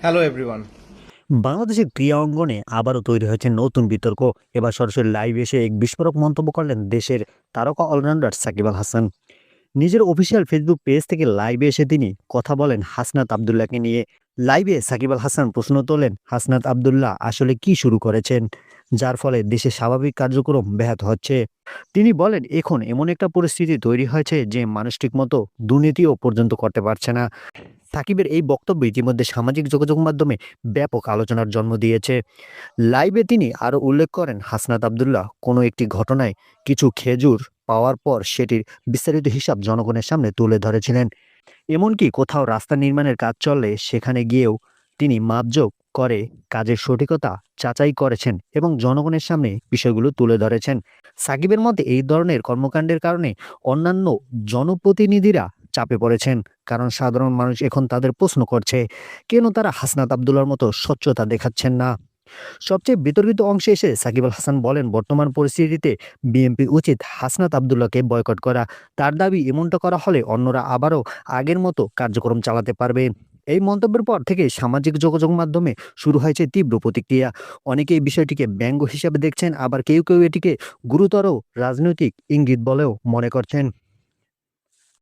Hello everyone. বাংলাদেশের ক্রীড়া অঙ্গনে আবারও তৈরি হয়েছে নতুন বিতর্ক। এবার সরাসরি লাইভ এসে এক বিস্ফোরক মন্তব্য করলেন দেশের তারকা অলরাউন্ডার সাকিব আল হাসান। নিজের অফিসিয়াল ফেসবুক পেজ থেকে লাইভে এসে তিনি কথা বলেন হাসনাত আবদুল্লাহকে নিয়ে। লাইভে সাকিব আল হাসান প্রশ্ন তোলেন, হাসনাত আবদুল্লাহ আসলে কি শুরু করেছেন যার ফলে দেশের স্বাভাবিক কার্যক্রম ব্যাহত হচ্ছে। তিনি বলেন, এখন এমন একটা পরিস্থিতি তৈরি হয়েছে যে মানুষ ঠিক মতো দুর্নীতিও পর্যন্ত করতে পারছে না। সাকিবের এই বক্তব্য ইতিমধ্যে সামাজিক যোগাযোগ মাধ্যমে ব্যাপক আলোচনার জন্ম দিয়েছে। লাইভে তিনি আরও উল্লেখ করেন, হাসনাত আবদুল্লাহ কোনো একটি ঘটনায় কিছু খেজুর পাওয়ার পর সেটির বিস্তারিত হিসাব জনগণের সামনে তুলে ধরেছিলেন। এমনকি কোথাও রাস্তা নির্মাণের কাজ চললে সেখানে গিয়েও তিনি মাপজোক করে কাজের সঠিকতা যাচাই করেছেন এবং জনগণের সামনে বিষয়গুলো তুলে ধরেছেন। সাকিবের মতে এই ধরনের কর্মকাণ্ডের কারণে অন্যান্য জনপ্রতিনিধিরা চাপে পড়েছেন, কারণ সাধারণ মানুষ এখন তাদের প্রশ্ন করছে কেন তারা হাসনাত আবদুল্লাহর মতো স্বচ্ছতা দেখাচ্ছেন না। সবচেয়ে বিতর্কিত অংশে এসে সাকিব আল হাসান বলেন, বর্তমান পরিস্থিতিতে বিএনপি উচিত হাসনাত আবদুল্লাহকে বয়কট করা। তার দাবি, এমনটা করা হলে অন্যরা আবারও আগের মতো কার্যক্রম চালাতে পারবে। এই মন্তব্যের পর থেকে সামাজিক যোগাযোগ মাধ্যমে শুরু হয়েছে তীব্র প্রতিক্রিয়া। অনেকে এই বিষয়টিকে ব্যঙ্গ হিসেবে দেখছেন, আবার কেউ কেউ এটিকে গুরুতর রাজনৈতিক ইঙ্গিত বলেও মনে করছেন।